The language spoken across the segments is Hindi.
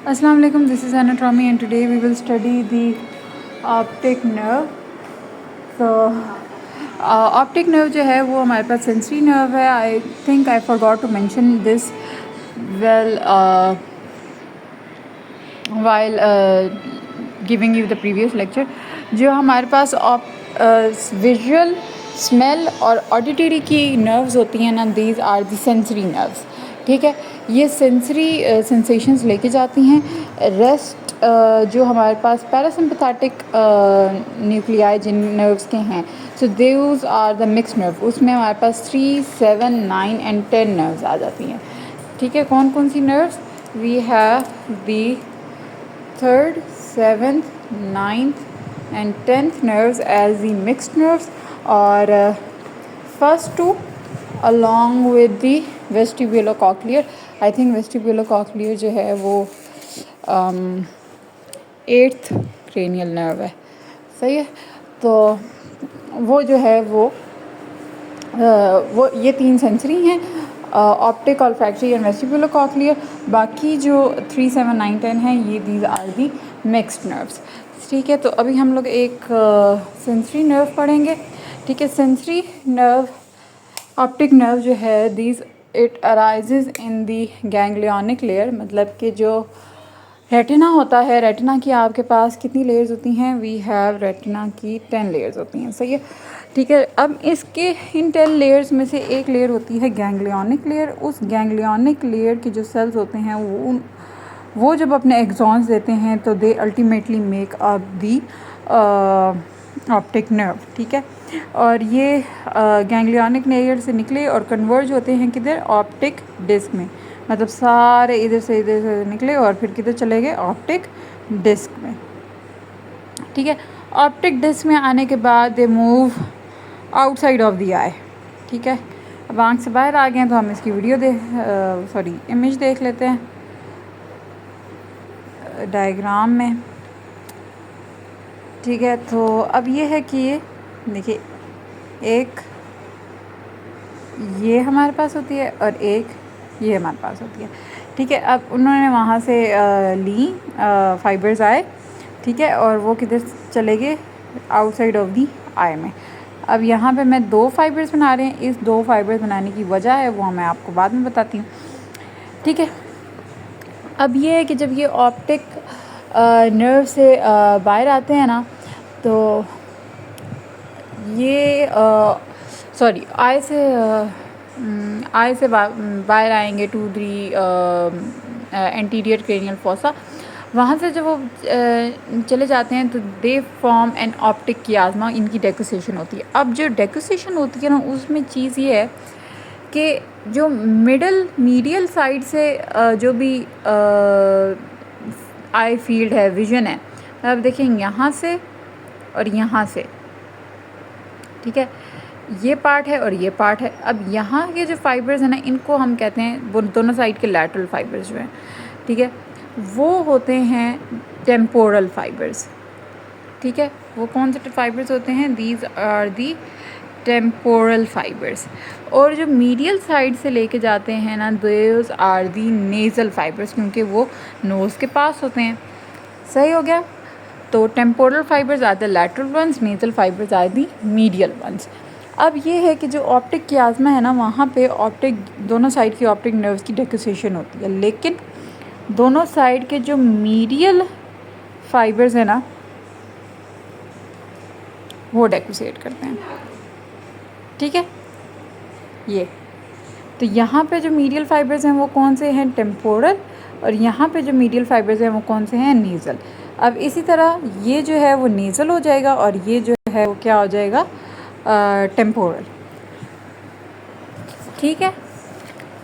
Assalamu alaikum, this is anatomy and today we will study the optic nerve. So optic nerve जो है वो हमारे पास sensory nerve है. I think I forgot to mention this while giving you the previous lecture. जो हमारे पास visual, smell और auditory की nerves होती हैं ना, these are the sensory nerves. ठीक है, ये सेंसरी सेंसेशंस लेके जाती हैं. रेस्ट जो हमारे पास पैरासिम्पैथेटिक न्यूक्लियाई जिन नर्व्स के हैं, सो these are the mix nerve. उसमें हमारे पास 3, 7, 9 एंड 10 नर्व्स आ जाती हैं. ठीक है, कौन कौन सी nerves? We have the 3rd, 7th, 9th and 10th nerves as the mixed nerves, और first two along with the vestibulocochlear. I think vestibulocochlear जो है वो 8th cranial nerve है. सही है, तो वो जो है वो ये 3 सेंसरी हैं, ऑप्टिक, ऑल्फैक्टरी एंड वेस्टिबुलोकॉक्लियर. बाकी जो 3, 7, 9, 10 हैं ये these are the mixed nerves. ठीक है, तो अभी हम लोग एक सेंसरी नर्व पढ़ेंगे. ठीक है, सेंसरी नर्व, ऑप्टिक नर्व जो है these it arises in the ganglionic layer. मतलब कि जो रेटिना होता है, रेटिना की आपके पास कितनी लेयर्स होती हैं? वी हैव रेटिना की 10 लेयर्स होती हैं. सही है, ठीक है. अब इसके इन 10 लेयर्स में से एक लेयर होती है गैंग्लियनिक लेयर. उस गैंग्लियनिक लेयर के जो सेल्स होते हैं वो जब अपने एक्सॉन्स देते हैं तो they ultimately make up the optic nerve. ठीक है, और ये गैंग्लियनिक लेयर से निकले और कन्वर्ज होते हैं किधर? ऑप्टिक डिस्क में. मतलब सारे इधर से निकले और फिर किधर चले गए? ऑप्टिक डिस्क में. ठीक है, ऑप्टिक डिस्क में आने के बाद they move outside of the eye. ठीक है, अब आँख से बाहर आ गए हैं तो हम इसकी इमेज देख लेते हैं डायग्राम में. ठीक है, तो अब ये है कि ये देखिए, एक ये हमारे पास होती है और एक ये हमारे पास होती है. ठीक है, अब उन्होंने वहाँ से ली फाइबर्स आए. ठीक है, और वो किधर चले गए? आउटसाइड ऑफ दी आई में. अब यहाँ पे मैं 2 फाइबर्स बना रहे हैं. इस 2 फाइबर्स बनाने की वजह है वो मैं आपको बाद में बताती हूँ. ठीक है, अब ये है कि जब ये ऑप्टिक नर्व से बाहर आते हैं ना, तो ये आई से बाहर आएंगे 2, 3 एंटीरियर क्रेनियल फोसा. वहाँ से जब वो चले जाते हैं तो दे फॉर्म एन ऑप्टिक कियाज़मा. इनकी डेकोसेशन होती है. अब जो डेकोसेशन होती है ना, उसमें चीज़ ये है कि जो मीडियल साइड से जो भी आई फील्ड है, विजन है, अब देखें यहाँ से और यहाँ से. ठीक है, ये पार्ट है और ये पार्ट है. अब यहाँ के जो फाइबर्स हैं ना, इनको हम कहते हैं, वो दोनों साइड के लैटरल फाइबर्स जो हैं, ठीक है, वो होते हैं टेम्पोरल फाइबर्स. ठीक है, वो कौन से फाइबर्स होते हैं? These are the temporal fibres. और जो मीडियल साइड से लेके जाते हैं ना, those are the nasal fibres, क्योंकि वो नोज़ के पास होते हैं. सही हो गया. तो temporal fibres are the lateral ones, nasal fibres are the medial ones. अब ये है कि जो ऑप्टिक कियाज़मा है ना, वहाँ पे ऑप्टिक, दोनों साइड की ऑप्टिक नर्व्स की डेकोसेशन होती है, लेकिन दोनों साइड के जो मीडियल फाइबर्स है ना, वो डेकोसेट करते हैं. ठीक है, ये तो यहाँ पे जो मीडियल फाइबर्स हैं वो कौन से हैं? टेम्पोरल. और यहाँ पे जो मीडियल फाइबर्स हैं वो कौन से हैं? नेज़ल. अब इसी तरह ये जो है वो नेज़ल हो जाएगा और ये जो है वो क्या हो जाएगा? टेम्पोरल. ठीक है,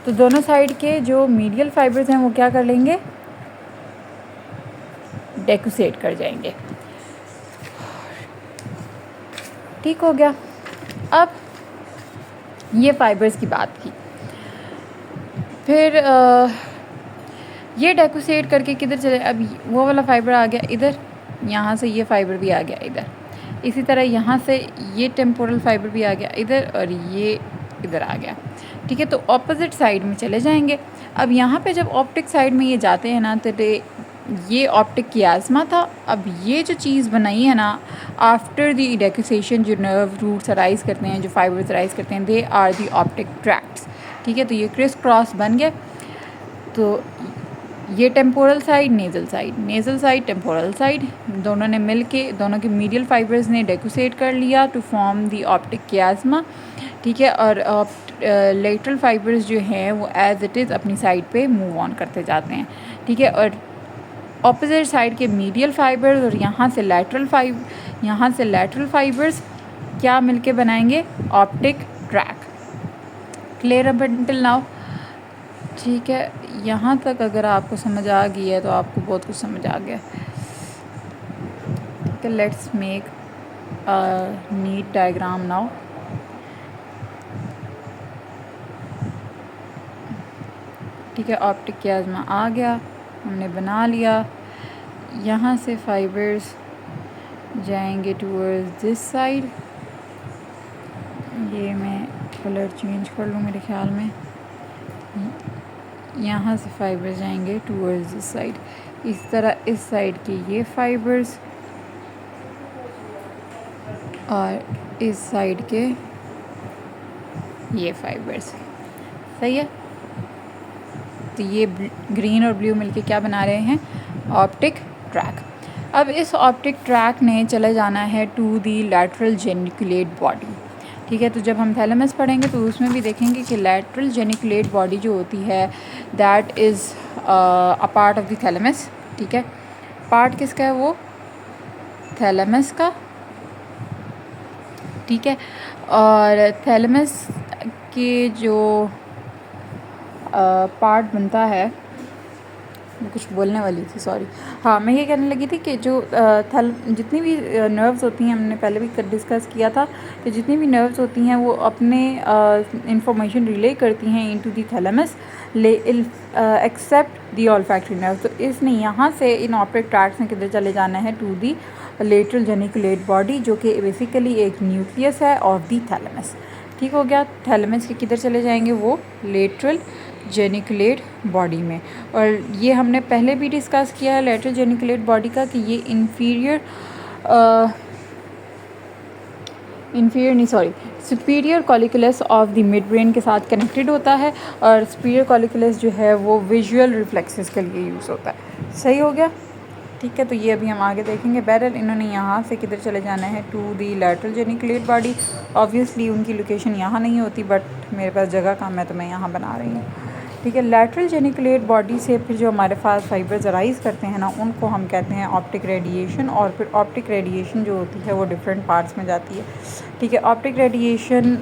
तो दोनों साइड के जो मीडियल फाइबर्स हैं वो क्या कर लेंगे? डेकोसेट कर जाएंगे. ठीक हो गया. अब ये फाइबर्स की बात की, फिर ये डेकोसेट करके किधर चले? अब वो वाला फाइबर आ गया इधर, यहाँ से ये फाइबर भी आ गया इधर. इसी तरह यहाँ से ये टेम्पोरल फाइबर भी आ गया इधर और ये इधर आ गया. ठीक है, तो ऑपोजिट साइड में चले जाएंगे. अब यहाँ पे जब ऑप्टिक साइड में ये जाते हैं ना, तो ये ऑप्टिक कियाज़मा था। अब ये जो चीज़ बनाई है ना, आफ्टर द डेक्यूसेशन जो नर्व रूट्स अराइज करते हैं, जो फाइबर्स अराइज करते हैं, they are the optic tracts. ठीक है, तो ये क्रिस क्रॉस बन गया। तो ये temporal side, nasal side, temporal side, दोनों ने मिल के, दोनों के मीडियल फाइबर्स ने डेक्यूसेट कर लिया टू फॉर्म दी ऑप्टिक कियाज़मा। ठीक है, और लेटरल फाइबर्स जो हैं वो एज इट इज़ अपनी साइड पे मूव ऑन करते जाते हैं। ठीक है, और ऑपोजिट साइड के मीडियल फाइबर्स और यहाँ से लैटरल फाइबर्स क्या मिलके बनाएंगे? Optic track. Clear up until now? ठीक है, यहाँ तक अगर आपको समझ आ गई है तो आपको बहुत कुछ समझ आ गया। ठीक है, let's make a neat diagram now. ठीक है, ऑप्टिक कियाज़मा आ गया, हमने बना लिया। यहाँ से फाइबर्स जाएंगे टूवर्ड्स दिस साइड। ये मैं कलर चेंज कर लूँ मेरे ख्याल में। यहाँ से फाइबर्स जाएंगे टूवर्ड्स दिस साइड। इस तरह इस साइड के ये फाइबर्स और इस साइड के ये फाइबर्स। सही है, तो ये ग्रीन और ब्लू मिलके क्या बना रहे हैं? Optic tract. अब इस ऑप्टिक ट्रैक ने चले जाना है to the lateral geniculate body. ठीक है, तो जब हम थैलेमस पढ़ेंगे तो उसमें भी देखेंगे कि लैटरल जेनिकुलेट बॉडी जो होती है that is a part of the thalamus. ठीक है, पार्ट किसका है? वो थैलेमस का। ठीक है, और थैलेमस के जो पार्ट बनता है, कुछ बोलने वाली थी, सॉरी। हाँ, मैं ये कहने लगी थी कि जो जितनी भी नर्व्स होती हैं, हमने पहले भी डिस्कस किया था कि जितनी भी नर्व्स होती हैं वो अपने इंफॉर्मेशन रिले करती हैं into the thalamus except the olfactory nerve. तो इसने यहाँ से इन ऑप्टिक ट्रैक्ट्स में किधर चले जाना है? To the lateral geniculate body, जो कि बेसिकली एक न्यूक्लियस है ऑफ दी थैलेमस। ठीक हो गया, थैलेमस के किधर चले जाएंगे? वो लेटरल जेनिकुलेट बॉडी में। और ये हमने पहले भी डिस्कस किया है लेटरल जेनिकुलेट बॉडी का कि ये superior colliculus of the mid brain के साथ कनेक्टेड होता है, और सुपीरियर कॉलिकुलस जो है वो विजुअल रिफ्लेक्सेस के लिए यूज़ होता है। सही हो गया? ठीक है, तो ये अभी हम आगे देखेंगे। बहरहाल इन्होंने यहाँ से किधर चले जाना है? To the lateral geniculate body. Obviously उनकी लोकेशन यहाँ नहीं होती, बट मेरे पास जगह कम है तो मैं यहाँ बना रही हूँ। ठीक है, लैटरल जेनिकुलेट बॉडी से फिर जो हमारे पास फाइबर्स अराइज करते हैं ना, उनको हम कहते हैं ऑप्टिक रेडिएशन। और फिर ऑप्टिक रेडिएशन जो होती है वो डिफरेंट पार्ट्स में जाती है। ठीक है, ऑप्टिक रेडिएशन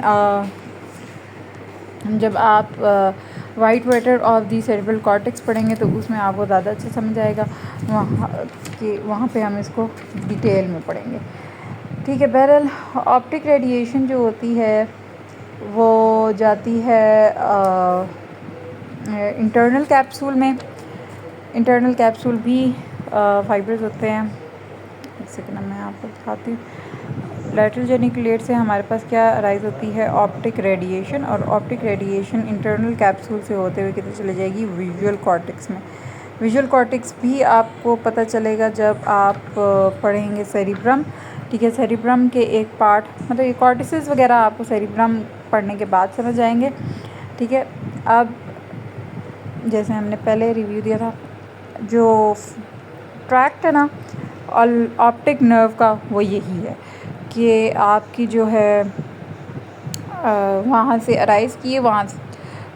जब आप white matter of the cerebral cortex पढ़ेंगे तो उसमें आपको ज़्यादा अच्छा समझ आएगा, वहाँ पे हम इसको डिटेल में पढ़ेंगे। ठीक है, बहरहाल ऑप्टिक रेडिएशन जो होती है वो जाती है इंटरनल कैप्सूल में। इंटरनल कैप्सूल भी फाइबर्स होते हैं। एक सेकंड मैं आपको दिखाती हूँ। लैटरल जेनिकुलेट से हमारे पास क्या राइज होती है? Optic radiation. और ऑप्टिक रेडिएशन इंटरनल कैप्सूल से होते हुए किधर चले जाएगी? विजुअल कॉर्टेक्स में। विजुअल कॉर्टेक्स भी आपको पता चलेगा जब आप पढ़ेंगे सेरिब्रम। ठीक है, सेरिब्रम के एक पार्ट, मतलब ये कॉर्टिसेस वगैरह आपको सेरिब्रम पढ़ने के बाद समझ आएंगे। ठीक है, अब जैसे हमने पहले रिव्यू दिया था, जो ट्रैक्ट है ना ऑप्टिक नर्व का, वो यही है कि आपकी जो है वहाँ से अराइज़ किए, वहाँ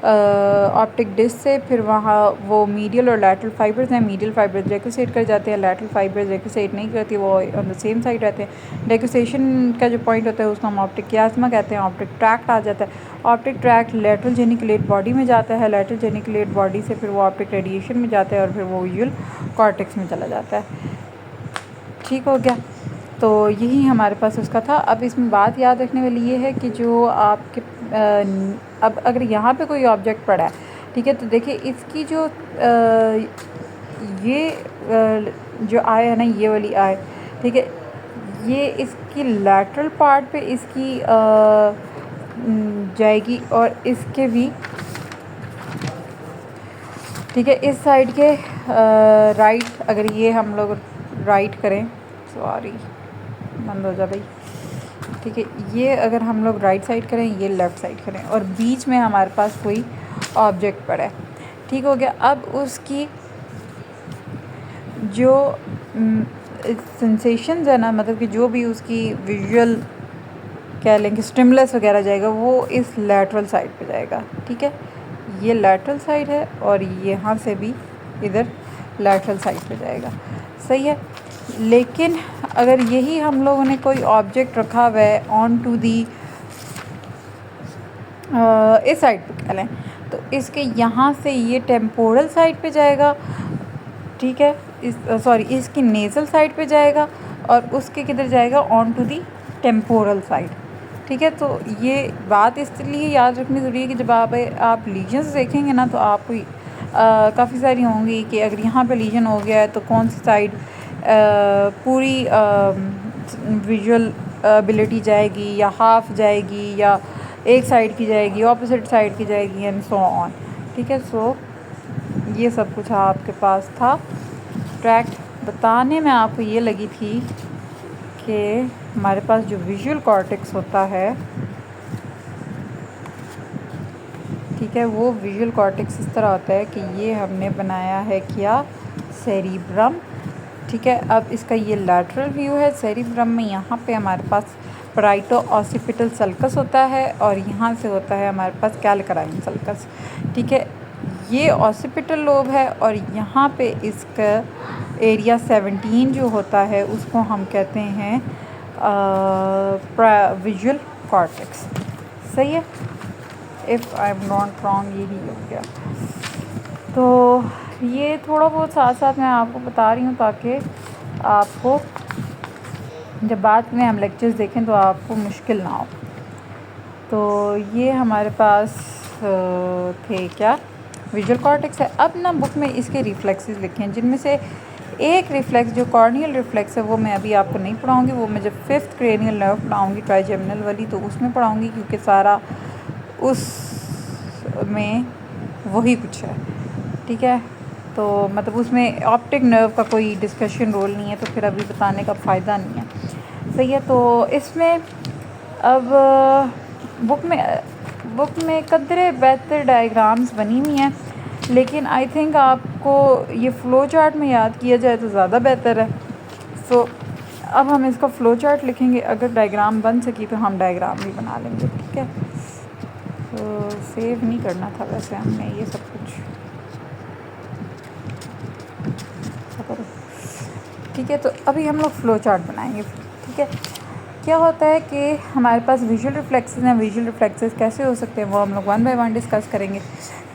ऑप्टिक डिस्क से, फिर वहाँ वो मीडियल और लैटरल फाइबर्स हैं। मीडियल फाइबर्स डेकोसेट कर जाते हैं, लैटरल फाइबर्स डेकोसेट नहीं करती, वो ऑन द सेम साइड रहते हैं। डेकोसेशन का जो पॉइंट होता है उसको हम ऑप्टिक कियाज़मा कहते हैं। ऑप्टिक ट्रैक्ट आ जाता है। Optic tract lateral geniculate body में जाता है। लैटरल जेनिकुलेट बॉडी से फिर वो ऑप्टिक रेडिएशन में जाता है और फिर वो विजुअल कॉर्टेक्स में चला जाता है। ठीक हो गया, तो यही हमारे पास उसका था। अब इसमें बात याद रखने वाली ये है कि जो आपके अब अगर यहाँ पे कोई ऑब्जेक्ट पड़ा है, ठीक है, तो देखिए इसकी जो ये जो आय है ना, ये वाली आय, ठीक है, ये इसकी लैटरल पार्ट पे इसकी जाएगी और इसके भी ठीक है। इस साइड के राइट, अगर ये हम लोग राइट करें, सॉरी बंद हो जा भाई, ठीक है, ये अगर हम लोग राइट साइड करें, ये लेफ़्ट साइड करें और बीच में हमारे पास कोई ऑब्जेक्ट पड़ा है, ठीक हो गया। अब उसकी जो सेंसेशंस है ना, मतलब कि जो भी उसकी विजुअल कह लें कि स्टिमुलस वगैरह जाएगा, वो इस लैटरल साइड पे जाएगा, ठीक है। ये लैटरल साइड है और यहाँ से भी इधर लैटरल साइड पे जाएगा, सही है। लेकिन अगर यही हम लोगों ने कोई ऑब्जेक्ट रखा हुआ है ऑन टू दी इस साइड पे कह लें, तो इसके यहाँ से ये टेम्पोरल साइड पे जाएगा, ठीक है। इसकी नेज़ल साइड पे जाएगा और उसके किधर जाएगा, on to the temporal side, ठीक है। तो ये बात इसलिए याद रखनी ज़रूरी है कि जब आप लीजन्स देखेंगे ना, तो आपको काफ़ी सारी होंगी कि अगर यहाँ पे लीजन हो गया है तो कौन सी साइड पूरी विजुअल एबिलिटी जाएगी या हाफ जाएगी या एक साइड की जाएगी, ऑपोजिट साइड की जाएगी, एंड सो ऑन, ठीक है। सो ये सब कुछ आपके पास था। ट्रैक्ट बताने में आपको ये लगी थी कि हमारे पास जो विजुअल कॉर्टेक्स होता है, ठीक है, वो विजुअल कॉर्टेक्स इस तरह होता है कि ये हमने बनाया है क्या, सेरिब्रम, ठीक है। अब इसका ये लैटरल व्यू है। सेरिब्रम में यहाँ पे हमारे पास पराइटो ऑसिपिटल सल्कस होता है और यहाँ से होता है हमारे पास कैलकराइन सल्कस, ठीक है। ये ऑसिपिटल लोब है और यहाँ पे इसका एरिया 17 जो होता है उसको हम कहते हैं विजुअल कॉर्टेक्स, सही है। If I am not wrong यही हो गया। तो ये थोड़ा बहुत साथ साथ मैं आपको बता रही हूँ ताकि आपको जब बाद में हम लेक्चर्स देखें तो आपको मुश्किल ना हो। तो ये हमारे पास थे क्या, विजुअल कॉर्टेक्स है। अब ना बुक में इसके रिफ्लेक्सेस लिखे हैं, जिनमें से एक रिफ्लेक्स जो कॉर्नियल रिफ्लेक्स है वो मैं अभी आपको नहीं पढ़ाऊँगी, वो मैं जब 5th क्रेनियल नर्व पढ़ाऊँगी ट्राइजेमिनल वाली, तो उसमें पढ़ाऊँगी, क्योंकि सारा उस में वही कुछ है, ठीक है। तो मतलब उसमें ऑप्टिक नर्व का कोई डिस्कशन रोल नहीं है, तो फिर अभी बताने का फ़ायदा नहीं है, सही है। तो इसमें अब बुक में कदरे बेहतर डायग्राम्स बनी हुई हैं, लेकिन आई थिंक आपको ये फ़्लो चार्ट में याद किया जाए तो ज़्यादा बेहतर है। सो अब हम इसका फ़्लो चार्ट लिखेंगे, अगर डायग्राम बन सकी तो हम डायग्राम भी बना लेंगे, ठीक है। तो सेव नहीं करना था वैसे हमने ये सब कुछ, ठीक है। तो अभी हम लोग फ़्लो चार्ट बनाएंगे, ठीक है। क्या होता है कि हमारे पास विजुअल रिफ्लेक्सेस हैं, विजुअल रिफ्लेक्सेस कैसे हो सकते हैं वो हम लोग 1 बाय 1 डिस्कस करेंगे,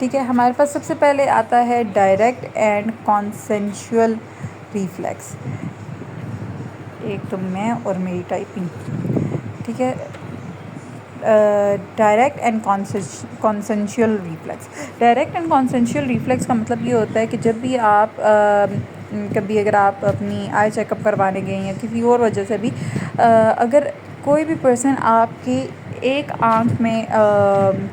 ठीक है। हमारे पास सबसे पहले आता है डायरेक्ट एंड कॉन्सेंशुअल रिफ्लेक्स, एक तो मैं और मेरी टाइपिंग, ठीक है। Direct and consensual reflex, direct and consensual reflex का मतलब ये होता है कि जब भी आप कभी अगर आप अपनी आई चेकअप करवाने गए या किसी और वजह से भी अगर कोई भी पर्सन आपकी एक आँख में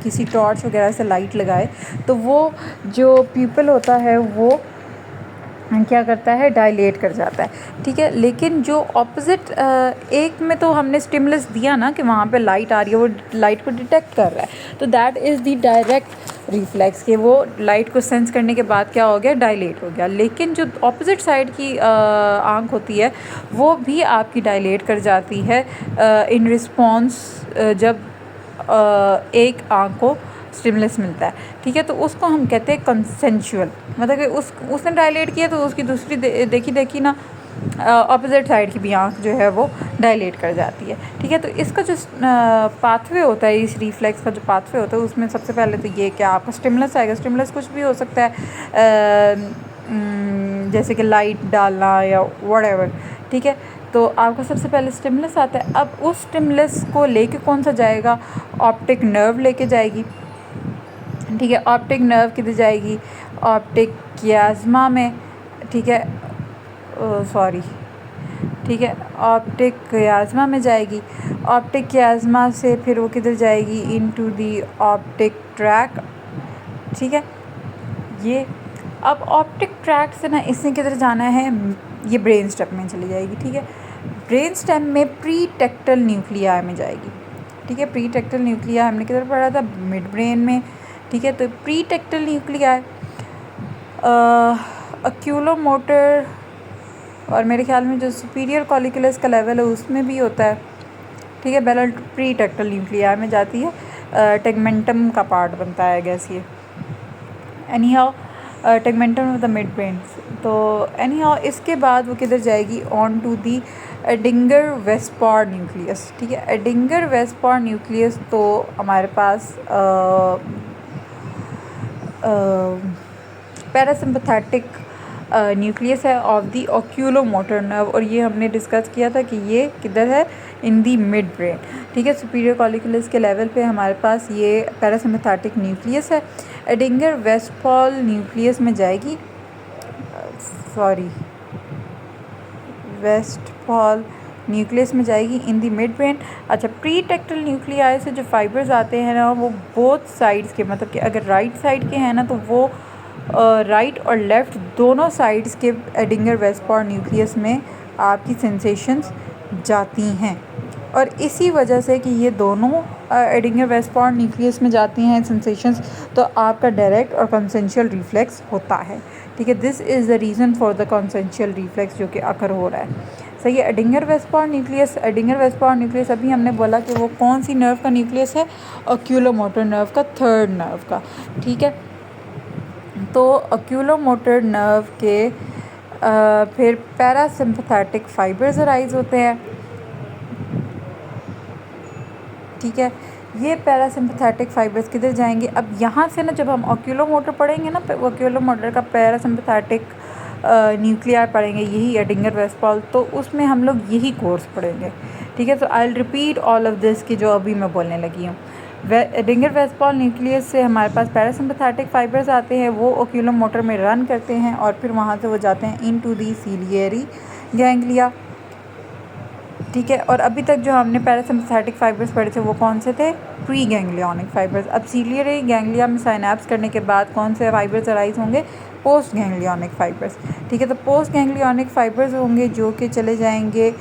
किसी टॉर्च वगैरह से लाइट लगाए, तो वो जो प्यूपिल होता है वो क्या करता है, डायलेट कर जाता है, ठीक है। लेकिन जो ऑपोजिट एक में तो हमने स्टिमुलस दिया ना कि वहाँ पे लाइट आ रही है, वो लाइट को डिटेक्ट कर रहा है, तो that is the direct reflex के वो लाइट को सेंस करने के बाद क्या हो गया, डायलेट हो गया। लेकिन जो ऑपोजिट साइड की आँख होती है वो भी आपकी डायलेट कर जाती है इन रिस्पॉन्स जब एक आँख को स्टिमुलस मिलता है, ठीक है। तो उसको हम कहते हैं कंसेंशुअल, मतलब कि उसने डायलेट किया तो उसकी दूसरी देखी ना ऑपोजिट साइड की भी आँख जो है वो डायलेट कर जाती है, ठीक है। तो इसका जो पाथवे होता है, इस रिफ्लेक्स का जो पाथवे होता है, उसमें सबसे पहले तो ये कि आपका स्टिमुलस आएगा। स्टिमुलस कुछ भी हो सकता है, जैसे कि लाइट डालना या व्हाटएवर, ठीक है। तो आपका सबसे पहले स्टिमुलस आता है। अब उस स्टिमुलस को लेके कौन सा जाएगा, ऑप्टिक नर्व लेके जाएगी, ठीक है। ऑप्टिक नर्व किधर जाएगी, ऑप्टिक कियाज़मा में, ठीक है, सॉरी, ठीक है, ऑप्टिक कियाज़मा में जाएगी। ऑप्टिक कियाज़मा से फिर वो किधर जाएगी, इनटू दी ऑप्टिक ट्रैक, ठीक है। ये अब ऑप्टिक ट्रैक्ट से ना इसने किधर जाना है, ये ब्रेन स्टेम में चली जाएगी, ठीक है। ब्रेन स्टेम में प्री टेक्टल न्यूक्लियाई में जाएगी, ठीक है। प्री टेक्टल न्यूक्लियाई हमने किधर पढ़ा था, मिड ब्रेन में, ठीक है। तो प्री टेक्टल न्यूक्लियाई अक्यूलोमोटर और मेरे ख्याल में जो सुपीरियर कॉलिकुलस का लेवल है उसमें भी होता है, ठीक है। बेलल प्री टेक्टल न्यूक्लियाई में जाती है, टेगमेंटम का पार्ट बनता है गैस ये, any how tegmentum of the mid brain. तो एनी हाउ इसके बाद वो किधर जाएगी, ऑन टू दी एडिंगर वेस्पार न्यूक्लियस, ठीक है। एडिंगर वेस्पार न्यूक्लियस तो हमारे पास पैरासिम्पथेटिक न्यूक्लियस है ऑफ दी ओक्यूलोमोटर नर्व, और ये हमने डिस्कस किया था कि ये किधर है, इन दी मिड ब्रेन, ठीक है। सुपीरियर कॉलिकुलस के लेवल पे हमारे पास ये पैरासिम्पथेटिक न्यूक्लियस है। एडिंगर वेस्टफॉल न्यूक्लियस में जाएगी, वेस्टफॉल न्यूक्लियस में जाएगी इन दी मिड ब्रेन। अच्छा, प्री टेक्टल न्यूक्लियाई से जो फाइबर्स आते हैं ना वो बोथ साइड्स के, मतलब कि अगर राइट साइड के हैं ना तो वो राइट और लेफ़्ट दोनों साइड्स के एडिंगर वेस्पार न्यूक्लियस में आपकी सेंसेशंस जाती हैं, और इसी वजह से कि ये दोनों एडिंगर वेस्पार न्यूक्लियस में जाती हैं सेंसेशंस, तो आपका डायरेक्ट और कंसेंशुअल रिफ्लेक्स होता है, ठीक है। This is the reason for the consensual reflex जो कि अकर हो रहा है, सही है। एडिंगर वेस्पार न्यूक्लियस, एडिंगर वेस्पार न्यूक्लियस अभी हमने बोला कि वो कौन सी नर्व का न्यूक्लियस है, ओक्यूलोमोटर नर्व का, थर्ड नर्व का, ठीक है। तो ओक्यूलोमोटर नर्व के फिर पैरासिम्पथेटिक फाइबर्स अराइज होते हैं, ठीक है। ये पैरासिम्पथेटिक फाइबर्स किधर जाएंगे, अब यहाँ से ना जब हम ओक्यूलोमोटर पढ़ेंगे ना, ओक्यूलोमोटर का पैरासिम्पथेटिक न्यूक्लियाई पढ़ेंगे, यही एडिंगर वेस्पाल, तो उसमें हम लोग यही कोर्स पढ़ेंगे, ठीक है। तो I will repeat all of this की जो अभी मैं बोलने लगी हूँ। एडिंगर वेस्पाल न्यूक्लियस से हमारे पास पैरासिम्पथेटिक फाइबर्स आते हैं, वो ओक्यूलोमोटर में रन करते हैं और फिर वहाँ से वो जाते हैं इन टू दी सीलियरी गैंग्लिया, ठीक है। और अभी तक जो हमने पैरासिम्पथेटिक फाइबर्स पढ़े थे वो कौन से थे, प्री गैंग्लियनिक फाइबर्स। अब सीलियरी गैंग्लिया में साइनैप्स करने के बाद कौन से फाइबर्स अराइज होंगे, पोस्ट गैंग्लियनिक फाइबर्स, ठीक है। तो पोस्ट गैंग्लियनिक फाइबर्स होंगे जो कि चले जाएंगे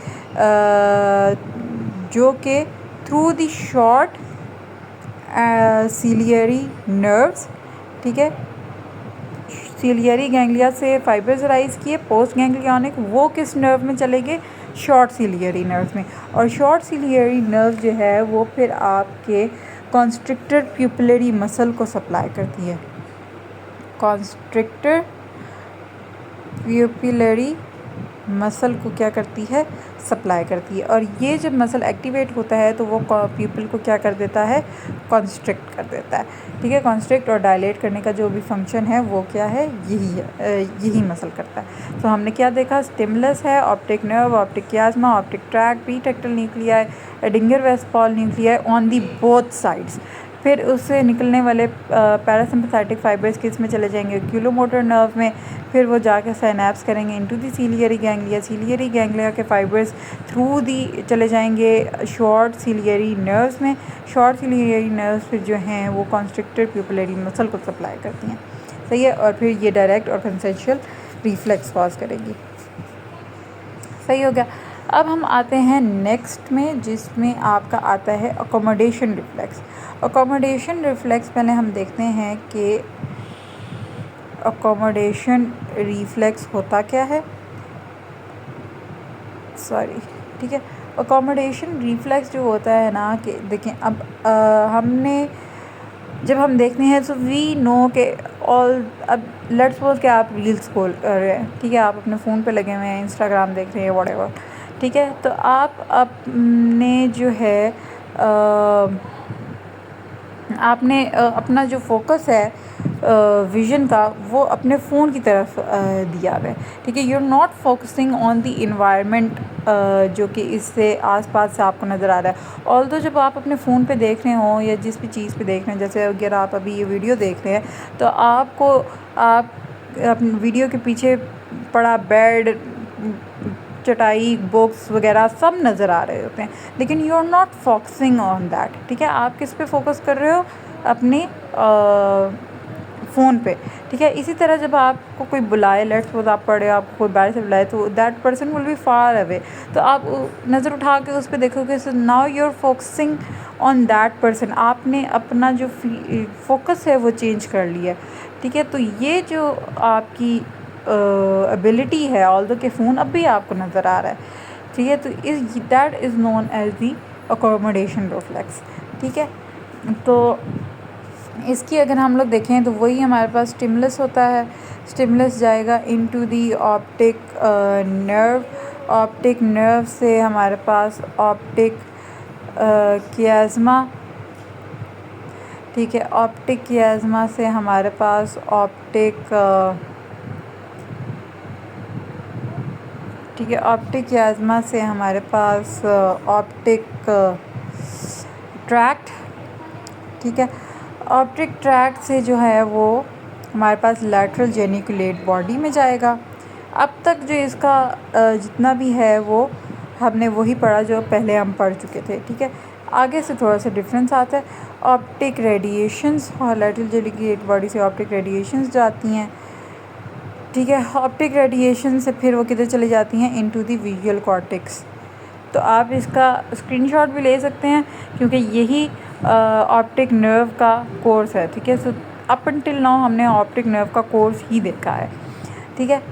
जो कि through the short ciliary nerves, ठीक है। सीलियरी गैंग्लिया से फाइबर्स राइज किए, पोस्ट गैंग्लियनिक वो किस नर्व में चलेंगे, शॉर्ट सीलियरी नर्व में, और शॉर्ट सीलियरी नर्व जो है वो फिर आपके कॉन्स्ट्रिक्टर प्यूपिलरी मसल को सप्लाई करती है, कॉन्स्ट्रिक्टर प्यूपिलरी मसल को क्या करती है, सप्लाई करती है। और ये जब मसल एक्टिवेट होता है तो वो प्यूपिल को क्या कर देता है, कॉन्स्ट्रिक्ट कर देता है, ठीक है। कॉन्स्ट्रिक्ट और डायलेट करने का जो भी फंक्शन है वो क्या है, यही मसल करता है। तो हमने क्या देखा, स्टिमुलस है, optic nerve, optic chiasma, optic tract, pretectal nuclei, Edinger Westphal nuclei on the both sides. फिर उससे निकलने वाले पैरासिम्पथेटिक फाइबर्स किस में चले जाएंगे, ओक्यूलोमोटर नर्व में, फिर वो जाके साइनैप्स करेंगे into the ciliary ganglia, ciliary ganglia के फाइबर्स थ्रू दी चले जाएंगे शॉर्ट सीलियरी नर्व्स में, शॉर्ट सीलियरी नर्व्स फिर जो हैं वो कॉन्स्ट्रिक्टर प्यूपिलरी मसल को सप्लाई करती हैं, सही है। और फिर ये डायरेक्ट और कंसेंशुअल रिफ्लेक्स कॉज करेगी, सही हो गया। अब हम आते हैं नेक्स्ट में, जिसमें आपका आता है अकोमोडेशन रिफ्लेक्स। अकोमोडेशन रिफ्लेक्स पहले हम देखते हैं कि अकोमोडेशन रिफ्लेक्स होता क्या है, ठीक है। अकोमोडेशन रिफ्लेक्स जो होता है ना, कि देखें अब जब हम देखते हैं तो वी नो के ऑल, अब लेट्स सपोज कि आप रील्स स्क्रॉल कर रहे हैं, ठीक है, आप अपने फ़ोन पे लगे हुए हैं, इंस्टाग्राम देख रहे हैं, व्हाटएवर, ठीक है। तो आप अपने जो है आपने अपना जो फोकस है विज़न का वो अपने फ़ोन की तरफ दिया हुआ है, ठीक है। You are not focusing on the environment जो कि इससे आसपास से आपको नज़र आ रहा है। ऑल्दो जब आप अपने फ़ोन पे देख रहे हों या जिस भी चीज़ पे देख रहे हैं, जैसे अगर आप अभी ये वीडियो देख रहे हैं तो आपको अपने वीडियो के पीछे पड़ा बेड, चटाई, बुक्स वगैरह सब नज़र आ रहे होते हैं, लेकिन you are not focusing on that, ठीक है। आप किस पे फोकस कर रहे हो, अपने फ़ोन पे, ठीक है। इसी तरह जब आपको कोई बुलाए, लेट्स सपोज़ आप पढ़े, आपको कोई बाहर से बुलाए, तो that person will be far away, तो आप नज़र उठा के उस पे देखोगे, so now you are focusing on that person, आपने अपना जो फोकस है वो चेंज कर लिया, ठीक है। तो ये जो आपकी एबिलिटी है, ऑल्दो के फ़ोन अब भी आपको नज़र आ रहा है, ठीक है, तो इस that is known as the accommodation reflex, ठीक है। तो इसकी अगर हम लोग देखें तो वही हमारे पास स्टिमुलस होता है, स्टिमुलस जाएगा into the optic nerve, optic nerve से हमारे पास ऑप्टिक कियाज़मा, ठीक है, ऑप्टिक कियाज़मा से हमारे पास ऑप्टिक ठीक है, ऑप्टिक कियाज़मा से हमारे पास ऑप्टिक ट्रैक्ट, ठीक है। ऑप्टिक ट्रैक्ट से जो है वो हमारे पास लैटरल जेनिकुलेट बॉडी में जाएगा। अब तक जो इसका जितना भी है वो हमने वही पढ़ा जो पहले हम पढ़ चुके थे, ठीक है। आगे से थोड़ा सा डिफरेंस आता है। ऑप्टिक रेडिएशंस, और लैटरल जेनिकुलेट बॉडी से ऑप्टिक रेडिएशंस जाती हैं, ठीक है। ऑप्टिक रेडिएशन से फिर वो किधर चली जाती हैं, इनटू द विजुअल कॉर्टेक्स। तो आप इसका स्क्रीनशॉट भी ले सकते हैं क्योंकि यही ऑप्टिक नर्व का कोर्स है, ठीक है। सो अप टिल नाउ हमने ऑप्टिक नर्व का कोर्स ही देखा है, ठीक है।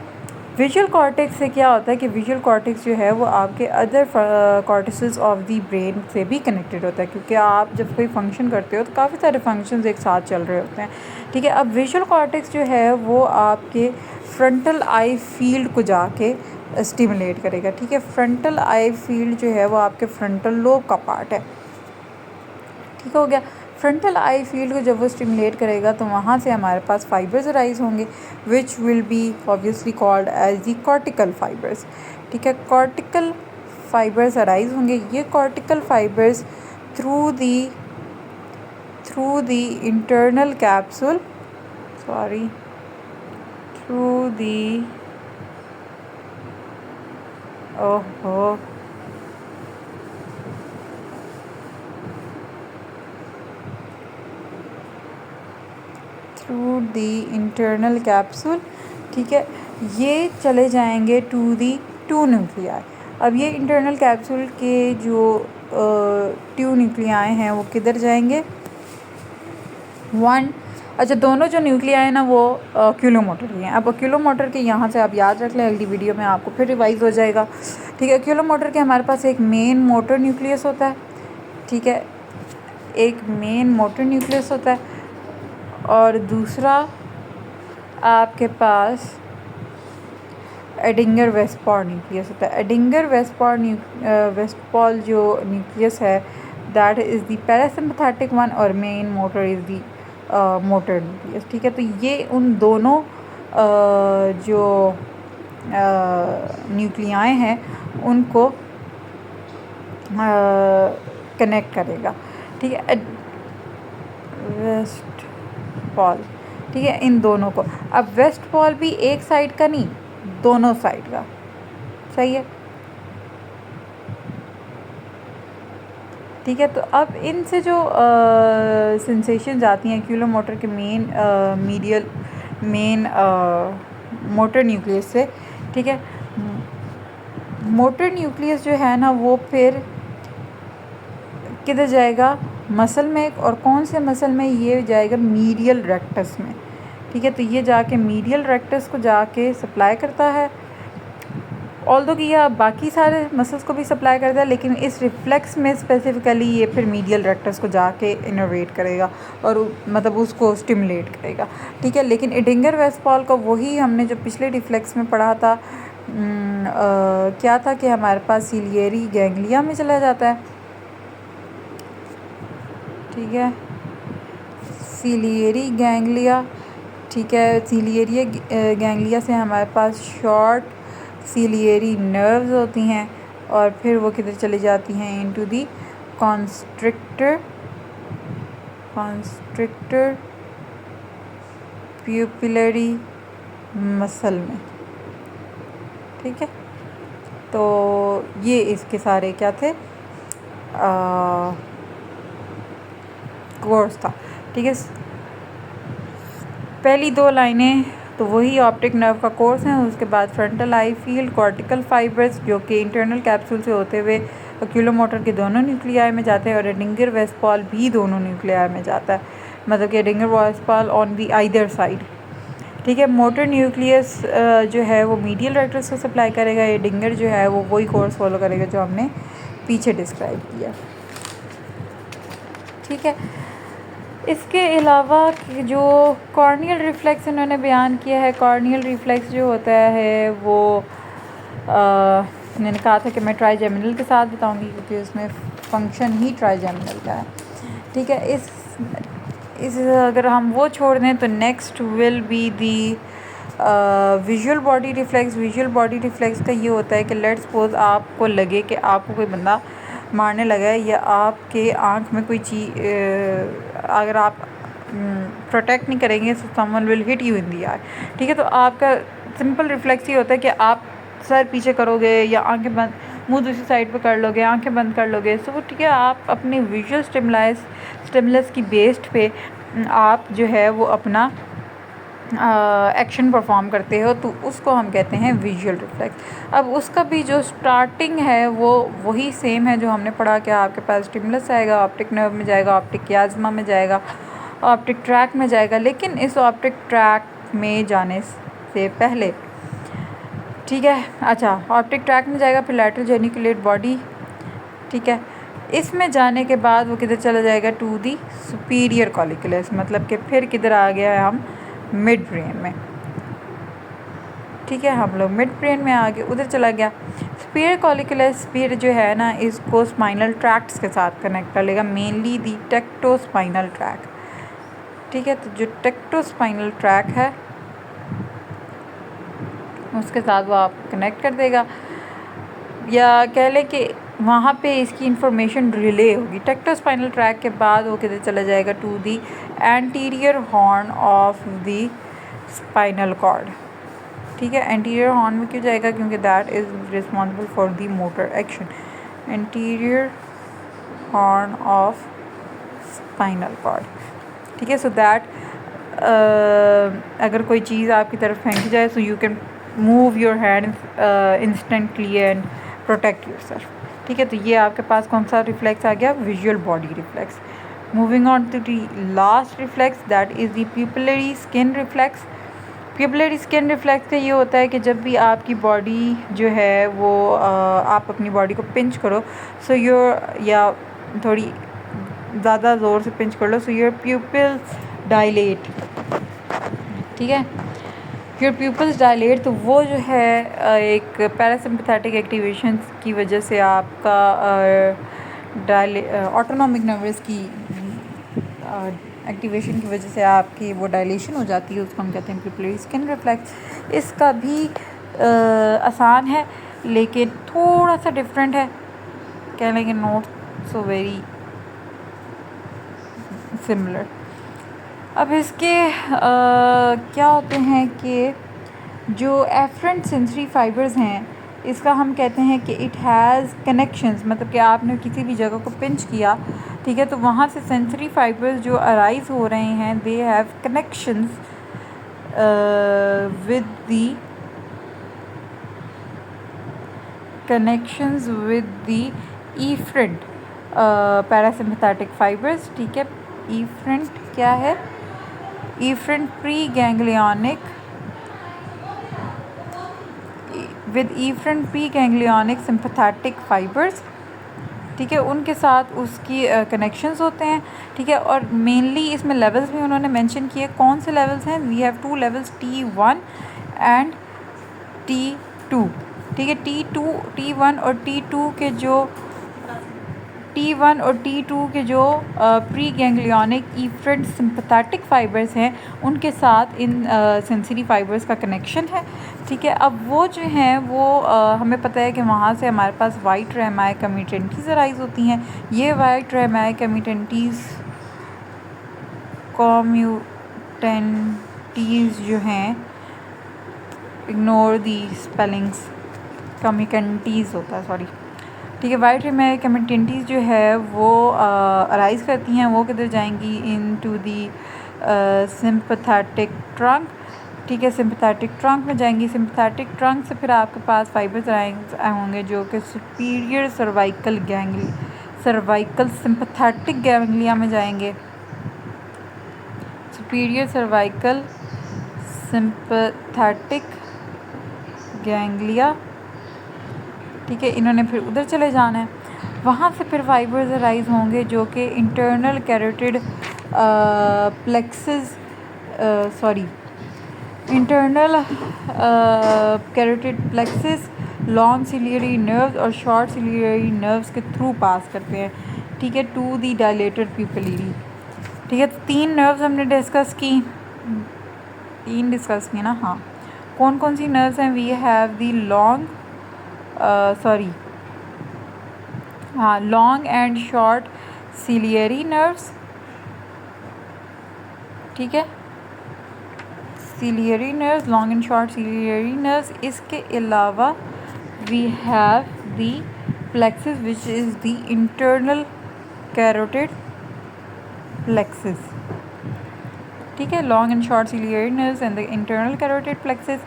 विजुअल कॉर्टेक्स से क्या होता है कि विजुअल कॉर्टेक्स जो है वो आपके अदर कॉर्टिसेस ऑफ द ब्रेन से भी कनेक्टेड होता है, क्योंकि आप जब कोई फंक्शन करते हो तो काफ़ी सारे फंक्शंस एक साथ चल रहे होते हैं, ठीक है। अब विजुअल कॉर्टेक्स जो है वो आपके फ्रंटल आई फील्ड को जाके स्टिमुलेट करेगा, ठीक है। फ्रंटल आई फील्ड जो है वो आपके फ्रंटल लोब का पार्ट है, ठीक हो गया। फ्रंटल आई फील्ड को जब वो स्टिमुलेट करेगा तो वहाँ से हमारे पास फाइबर्स अराइज होंगे, which will be obviously called as the cortical fibres, ठीक है। कॉर्टिकल फाइबर्स अराइज होंगे। ये cortical fibres through the internal capsule, sorry, through the ओहो थ्रू दी इंटरनल कैप्सूल, ठीक है। ये चले जाएंगे टू दी टू न्यूक्लियाई। अब ये इंटरनल कैप्सूल के जो टू न्यूक्लियाई हैं वो किधर जाएंगे, वन, अच्छा, दोनों जो न्यूक्लियाई हैं ना वो ऑक्यूलोमोटर के हैं। अब ऑक्यूलोमोटर के यहाँ से आप याद रख लें, अगली वीडियो में आपको फिर रिवाइज हो जाएगा, ठीक है। ऑक्यूलोमोटर के हमारे पास एक मेन मोटर न्यूक्लियस होता है, ठीक है, एक मेन मोटर न्यूक्लियस होता है, और दूसरा आपके पास एडिंगर वेस्पॉल न्यूक्लियस होता है। एडिंगर वेस्पॉल जो न्यूक्लियस है that is the parasympathetic one, और main motor is the motor nucleus, ठीक है। तो ये उन दोनों जो न्यूक्लियाई हैं उनको कनेक्ट करेगा, ठीक है। वेस्ट पॉल, ठीक है, इन दोनों को। अब वेस्ट पॉल भी एक साइड का नहीं, दोनों साइड का, सही है, ठीक है। तो अब इनसे जो सेंसेशन आती हैं ऑक्यूलोमोटर के मेन मोटर न्यूक्लियस से, ठीक है। मोटर न्यूक्लियस जो है ना वो फिर किधर जाएगा, मसल में, और कौन से मसल में, ये जाएगा मीडियल रेक्टस में, ठीक है। तो ये जाके मीडियल रेक्टस को जाके सप्लाई करता है, ऑल्दो कि यह बाकी सारे मसल्स को भी सप्लाई करता है, लेकिन इस रिफ्लेक्स में स्पेसिफिकली ये फिर मीडियल रेक्टस को जाके इनोवेट करेगा और मतलब उसको स्टिमुलेट करेगा, ठीक है। लेकिन एडिंगर वेस्पॉल का वही हमने जो पिछले रिफ्लेक्स में पढ़ा था, क्या था कि हमारे पास सिलियरी गैंग्लिया में चला जाता है, ठीक है, सिलियरी गैंग्लिया, ठीक है। सिलियरी गैंग्लिया से हमारे पास शॉर्ट सिलियरी नर्व्स होती हैं, और फिर वो किधर चली जाती हैं, इनटू दी कॉन्स्ट्रिक्टर प्यूपिलरी मसल में, ठीक है। तो ये इसके सारे क्या थे, कोर्स था, ठीक है। पहली 2 लाइनें तो वही ऑप्टिक नर्व का कोर्स हैं। उसके बाद फ्रंटल आई फील्ड, कॉर्टिकल फाइबर्स जो कि इंटरनल कैप्सूल से होते हुए ओक्यूलोमोटर के दोनों न्यूक्लियाई में जाते हैं, और एडिंगर वेस्पाल भी दोनों न्यूक्लियाई में जाता है, मतलब कि एडिंगर वेस्पाल ऑन दी आइदर साइड। ठीक है, मोटर न्यूक्लियस जो है वो मीडियल रेक्टस को सप्लाई करेगा, एडिंगर जो है वो वही कोर्स फॉलो करेगा जो हमने पीछे डिस्क्राइब किया। ठीक है, इसके अलावा जो कॉर्नियल रिफ्लेक्स इन्होंने बयान किया है, कॉर्नियल रिफ्लेक्स जो होता है वो मैंने कहा था कि मैं ट्राइजेमिनल के साथ बताऊंगी क्योंकि उसमें फंक्शन ही ट्राइजेमिनल का है। ठीक है, इस अगर हम वो छोड़ दें तो next will be the visual body reflex. Visual body reflex का ये होता है कि लेट्स सपोज आपको लगे कि आपको कोई बंदा मारने लगा है, या आपके आँख में कोई चीज़, अगर आप प्रोटेक्ट नहीं करेंगे तो someone will hit you in the eye. ठीक है, तो आपका सिंपल रिफ्लेक्स ये होता है कि आप सर पीछे करोगे या आंखें बंद, मुंह दूसरी साइड पे कर लोगे, आंखें बंद कर लोगे। सो ठीक है, आप अपने विजुअल स्टिमुलस की बेस्ड पे आप जो है वो अपना एक्शन परफॉर्म करते हो, तो उसको हम कहते हैं विजुअल रिफ्लेक्स। अब उसका भी जो स्टार्टिंग है वो वही सेम है जो हमने पढ़ा कि आपके पास स्टिमुलस आएगा, ऑप्टिक नर्व में जाएगा, ऑप्टिक कियाज्मा में जाएगा, ऑप्टिक ट्रैक में जाएगा। लेकिन इस ऑप्टिक ट्रैक में जाने से पहले, ठीक है, अच्छा, ऑप्टिक ट्रैक में जाएगा, फिर लैटरल जेनिकुलेट बॉडी। ठीक है, इसमें जाने के बाद वो किधर चला जाएगा, टू दी सुपीरियर कॉलिकुलस, मतलब कि फिर किधर आ गया है, हम मिड ब्रेन में। ठीक है, हम लोग मिड ब्रेन में आ गए, उधर चला गया। सुपीरियर कॉलिकुलस फिर जो है ना इसको स्पाइनल ट्रैक्ट्स के साथ कनेक्ट कर लेगा, मेनली दी टेक्टोस्पाइनल ट्रैक। ठीक है, तो जो टेक्टोस्पाइनल ट्रैक है उसके साथ वो आप कनेक्ट कर देगा, या कह लें कि वहाँ पे इसकी इंफॉर्मेशन रिले होगी। टेक्टोस्पाइनल ट्रैक के बाद वो किधर चला जाएगा, to the anterior horn of the spinal cord. ठीक है, एंटीरियर हॉर्न में क्यों जाएगा, क्योंकि that is responsible for the motor action. Anterior horn of spinal cord. ठीक है, सो दैट अगर कोई चीज़ आपकी तरफ फेंकी जाए so you can move your hand instantly and protect yourself. ठीक है, तो ये आपके पास कौन सा रिफ्लेक्स आ गया, visual body reflex. Moving on to the last reflex, that is the pupillary skin reflex. Pupillary skin reflex का ये होता है कि जब भी आपकी बॉडी जो है वो आप अपनी बॉडी को पिंच करो, सो योर, या थोड़ी ज़्यादा ज़ोर से पिंच कर लो, सो योर प्यूपिल्स डायलेट। ठीक है, योर प्यूपिल्स डायलेट, तो वो जो है एक पैरासिम्पैथेटिक एक्टिवेशन की वजह से आपका ऑटोनॉमिक नर्वस की एक्टिवेशन की वजह से आपकी वो डायलेशन हो जाती है, उसको हम कहते हैं प्यूपिलरी स्किन रिफ्लेक्स। इसका भी आसान है लेकिन थोड़ा सा डिफरेंट है, कह लेंगे नॉट सो वेरी सिमिलर। अब इसके क्या होते हैं कि जो एफरेंट सेंसरी फाइबर्स हैं, इसका हम कहते हैं कि इट हैज़ कनेक्शंस, मतलब कि आपने किसी भी जगह को पिंच किया, ठीक है, तो वहाँ से सेंसरी फाइबर्स जो अराइज हो रहे हैं, they have connections with the efferent parasympathetic fibres. ठीक है, इफरेंट क्या है, efferent pre ganglionic with efferent pre ganglionic sympathetic fibres. ठीक है, उनके साथ उसकी कनेक्शंस होते हैं। ठीक है, और मेनली इसमें लेवल्स भी उन्होंने मेंशन किए। कौन से लेवल्स हैं, we have 2 levels, T1 and T2। ठीक है, T1 और T2 के जो pre ganglionic efferent sympathetic fibres हैं उनके साथ इन सेंसरी फाइबर्स का कनेक्शन है। ठीक है, अब वो जो हैं वो हमें पता है कि वहाँ से हमारे पास वाइट रेमाई कमिटेंटीज़ अराइज होती हैं। ये वाइट रेमाई कमिटेंटीज़ जो हैं, इग्नोर दी स्पेलिंग्स, कमिटेंटीज़ होता है, सॉरी। ठीक है, वाइट रेमाई कमिटेंटीज़ जो है वो अराइज करती हैं, वो किधर जाएंगी, इन टू दी सिंपथेटिक ट्रंक, ठीक है, सिंपथेटिक ट्रंक में जाएंगी। सिंपथेटिक ट्रंक से फिर आपके पास फाइबर्स होंगे जो कि सुपीरियर सर्वाइकल सिंपथेटिक गैंग्लिया में जाएंगे। सुपीरियर सर्वाइकल सिंपथेटिक गैंग्लिया, ठीक है, इन्होंने फिर उधर चले जाना है। वहाँ से फिर फाइबर्स अराइज होंगे जो कि internal carotid plexuses internal carotid plexuses, long ciliary nerves और शॉर्ट सिलियरी नर्व्स के थ्रू पास करते हैं, ठीक है, टू दी डायलेटेड प्यूपिली। ठीक है, तो 3 नर्व्स हमने डिस्कस की, 3 डिस्कस की ना। हाँ, कौन कौन सी नर्व्स हैं? We have the long and short ciliary nerves, ठीक है, ciliary nerves, long and short ciliary nerves. इसके अलावा we have the plexus which is the internal carotid plexus, ठीक है, long and short ciliary nerves and the internal carotid plexus.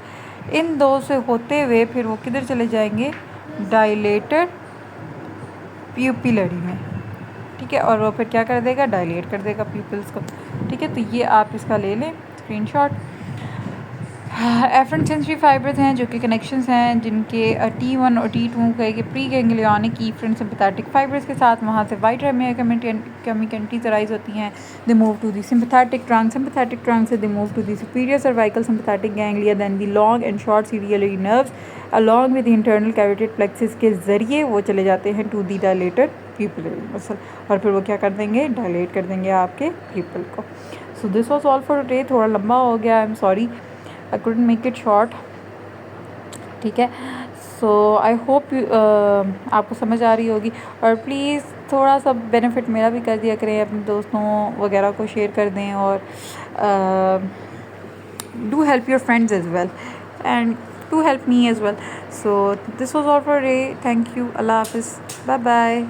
इन दो से होते हुए फिर वो किधर चले जाएंगे? डायलेटेड प्यूपिलरी में, ठीक है, और वो फिर क्या कर देगा? डायलेट कर देगा प्यूपिल्स को, ठीक है। तो ये आप इसका ले लें स्क्रीनशॉट। एफरेंट सेंसरी फाइबर्स हैं जो कि कनेक्शंस हैं जिनके T1 और T2 के pre ganglionic efferent sympathetic fibres के साथ वहाँ से वाइट रेमिया केमिकल्टीज अराइज होती हैं। They move to the sympathetic trunk से they move to the superior cervical sympathetic ganglia, then the long and short ciliary nerves along with internal carotid plexus के ज़रिए वो चले जाते हैं to the dilated pupillary muscle, और फिर वो क्या कर देंगे? डायलेट कर देंगे आपके प्यूपिल को। सो this was all for today. थोड़ा लंबा हो गया, I am sorry, I couldn't make it short, ठीक है। सो आई होप आपको समझ आ रही होगी, और प्लीज़ थोड़ा सा बेनिफिट मेरा भी कर दिया करें, अपने दोस्तों वगैरह को शेयर कर दें, और do help your friends as well and do help me as well. So this was all for today, thank you, अल्लाह हाफिज़, बाय बाय।